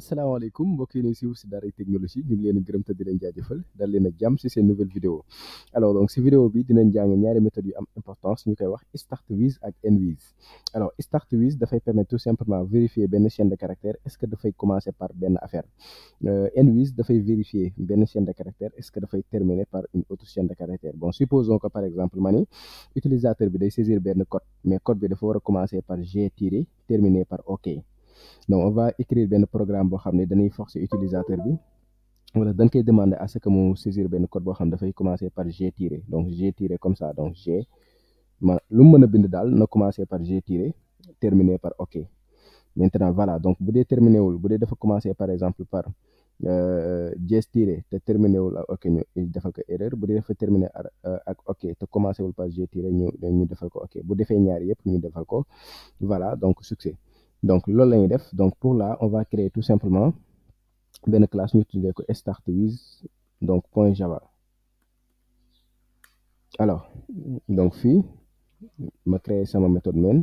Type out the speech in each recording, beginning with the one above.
asalaamaaleykum mbokk yi ñuy suivre si Daaray Technologie ñu ngi leen di gërëm te di leen jaajëfal dal leen ak jàmm si seen nouvelle vidéo alors donc si vidéo bi dinañ jàng ñaari méthodes yu am importance ñu koy wax start with ak end with alors start with dafay permettre tout simplement vérifier benn chaîne de caractère est-ce que dafay commencer par benn affaire end with dafay vérifier benn chaîne de caractère est-ce que dafay terminer par une autre chaîne de caractère bon supposons que par exemple ma ni utilisateur bi day saisir benn code mais code bi dafa war a commencer par G tiré terminer par OK. Donc on va écrire benn programme boo xam ne dañuy forcer utilisateur bi wala dañ koy demander à ce que mu saisir benn code boo xam ne dafay commencer par G tiré donc G tiré comme ça donc G lu mu mën a bind daal na commencer par G tiré terminer par OK. Maintenant voilà donc bu dee terminé wul bu dee dafa commencer par exemple par J tiré te terminé wul ak OK ñu defal ko erreur bu dee dafa terminé ak OK te commencé wul par J tiré ñu defal ko OK bu defee ñaar yëpp ñu defal ko voilà donc succès. Donc loolu la ñuy def donc pour là on va créer tout simplement benn classe ñu tuddee ko start with donc point java alors donc fii ma créer sama méthode main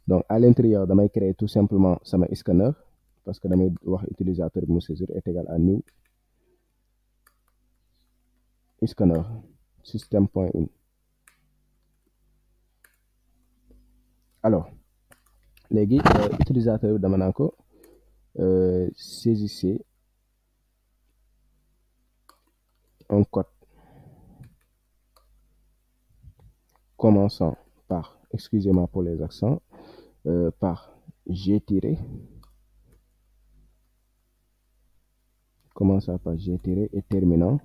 donc à l'intérieur damay créer tout simplement sama scanner parce que damay wax utilisateur bi mu saisir est égal à new scanner system.in alors léegi utilisateur bi dama naa ko saisissez un code commençant par, excusez-moi pour les accents, par G tiré, commençant par G tiré et terminant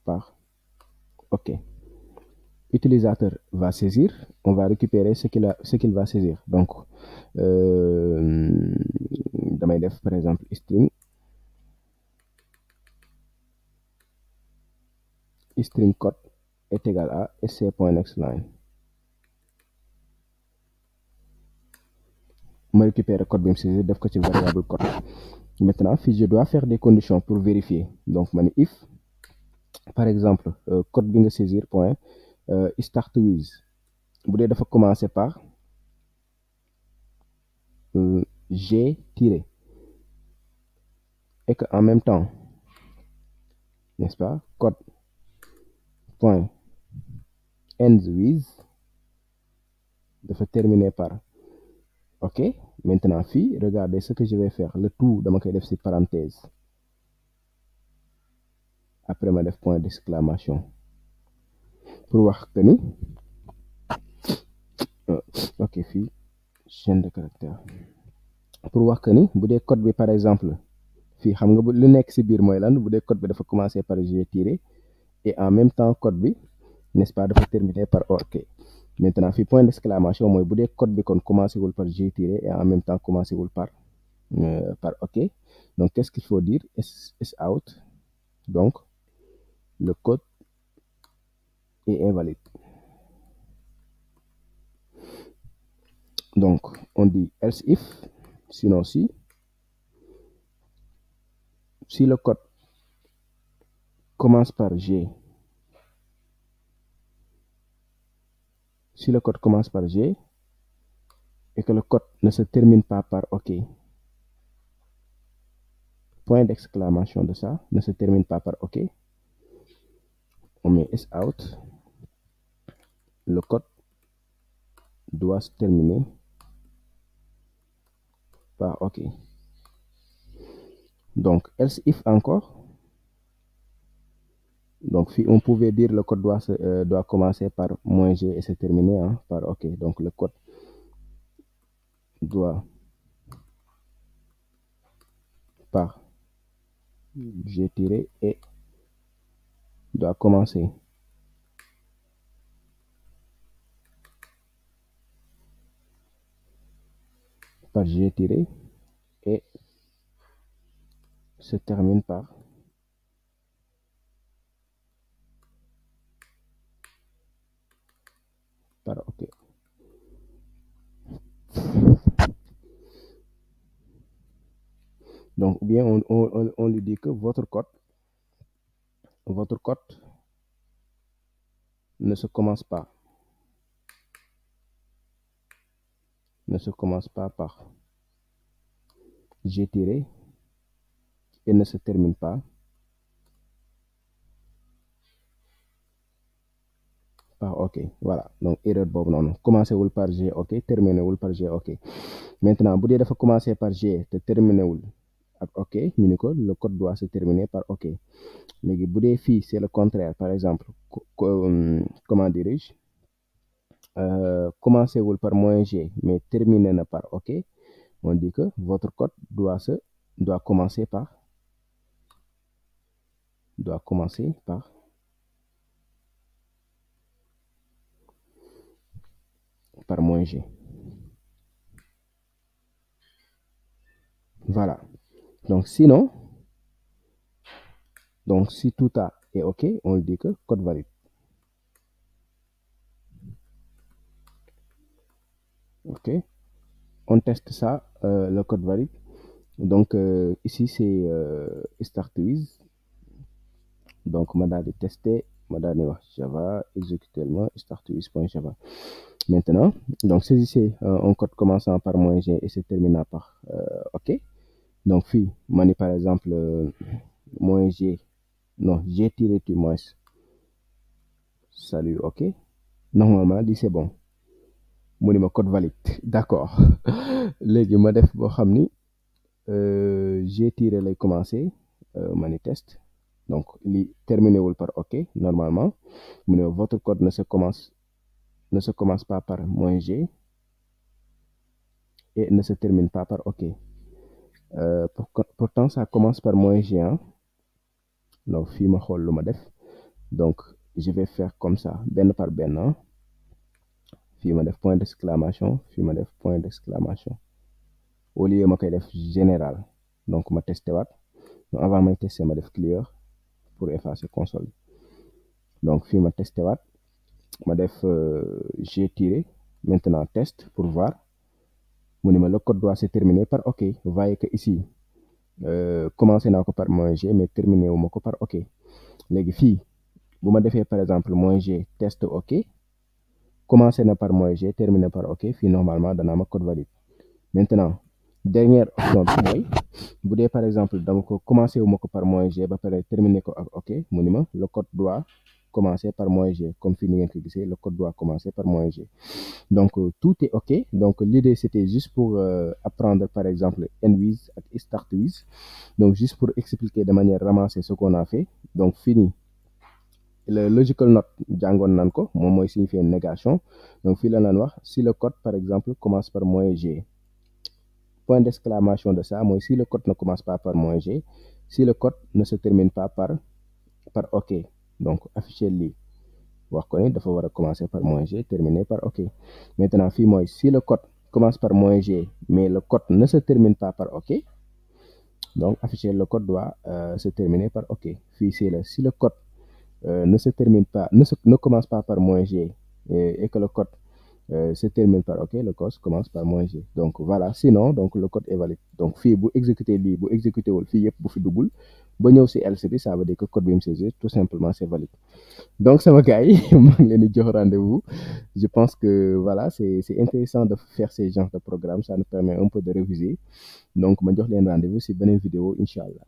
par OK. Utilisateur va saisir, on va récupérer ce qu'il va saisir. Donc, damay def par exemple string code est égal à sc.nextLine. ma récupérer code bi mu saisir def ko ci variable code. Maintenant fii je dois faire des conditions pour vérifier donc ma ni if par exemple code bi nga saisir point start with bu dee dafa commencer par G tiré et que en même temps n'est-ce pas code point ends with dafa terminer par OK. Maintenant fii regardez ce que je vais faire le tout dama koy def ci parenthèse après ma def point d'exclamation pour wax que ni OK fii chaîne de caractère pour wax que ni bu dee code bi par exemple fii xam nga lu nekk ci biir mooy lan bu dee code bi dafa commencer par G tiré et en même temps code bi n'est-ce pas dafa terminer par OK. Maintenant fii point d'exclamation mooy bu dee code bi kon commencé wul par G tiré et en même temps commencé wul par OK. Donc qu'est-ce qu'il faut dire is out donc le code est invalide. Donc on dit else if sinon si le code commence par G, si le code commence par G et que le code ne se termine pas par OK, point d'exclamation de ça, ne se termine pas par OK, on met is out, le code doit se terminer par OK. Donc else if encore, donc si on pouvait dire le code doit commencer par -G et se terminer par OK. Donc le code doit par G tiré et doit commencer par G tiré et se termine par OK. Donc ou bien on lui dit que votre code ne se commence pas ne se commence pas par G tiré et ne se termine pas par OK. Voilà, donc erreur boobu noonu commencé wul par G OK, terminé wul par G OK. Maintenant bu dee dafa commencé par G te terminé wul ak OK, ñu ni ko le code doit se terminer par OK. léegi bu dee fii c'est le contraire, par exemple comment dirais-je, commencé wul par -G mais terminé na par OK, on dit que votre code doit commencer par -G. Voilà. Donc sinon, donc si tout A est OK, on dit que code valide. OK. On teste ça, le code valide. Donc ici c'est start with. Donc ma daal di tester, ma daal di wax Java exécutement start with.java. Maintenant, donc saisissez un code commençant par -G et se terminant par OK. Donc fii ma ni par exemple -G, non, G tiré du moins, salut OK. Normalement lii c'est bon. mu ni ma code valide d'accord. léegi ma def boo xam ni G tiré lay commencé ma ni test, donc li terminé wul par OK normalement. mu ne votre code ne se commence pas par -G et ne se termine pas par OK. Pourtant ça commence par -G, hein. Donc fii ma xool lu ma def, donc je vais faire comme ça benn par benn, hein. fii ma def point d'exclamation, fii ma def point d'exclamation, au lieu ma koy def général. Donc ma testé waat, avant may testé ma def clear pour effacer console. donc fii ma testé waat, ma def G tiré, maintenant test pour voir. mu ne ma le code doit se terminer par OK. Vous voyez que ici commencé naa ko par -G mais terminé wu ma ko par OK. léegi fii bu ma defee par exemple -G test OK, commencé na par -G terminé par OK, fii normalement danaa ma code valide. Maintenant dernière option bi mooy bu dee par exemple dama ko commencé wu ma ko par -G ba pare terminé ko ak OK, mu ni ma le code doit commencer par -G, comme fii ni ngeen ko gisee le code doit commencer par -G. Donc tout est OK. Donc l'idée c'était juste pour apprendre par exemple End-with ak Start-with, donc juste pour expliquer de manière ramassée ce qu'on a fait. Donc fini le logical not jàngoon nan ko, moom mooy signifier négation. donc fii la naan wax si le code par exemple commence par -G, point d'exclamation de ça mooy si le code ne commence pas par -G, si le code ne se termine pas par OK. donc afficher lii wax ko ni dafa war a commencer par -G terminer par OK. maintenant fii mooy si le code commence par -G mais le code ne se termine pas par OK, donc afficher le code doit se terminer par OK. fii c'est le si le code ne se termine pas, ne commence pas par -G et que le code se termine par OK, le code commence par -G. donc voilà, sinon donc le code est valide. donc fii bu exécuter lii bu exécuter wul fii yëpp bu fi duggul ba ñëw si else bi, ça veut dire que code bi mu saisir tout simplement c'est valide. donc sama gars yi maa ngi leen di jox rendez-vous. je pense que voilà c'est intéressant de faire ces genres de programmes, ça nous permet un peu de réviser. donc ma jox leen rendez-vous si beneen vidéo incha allah.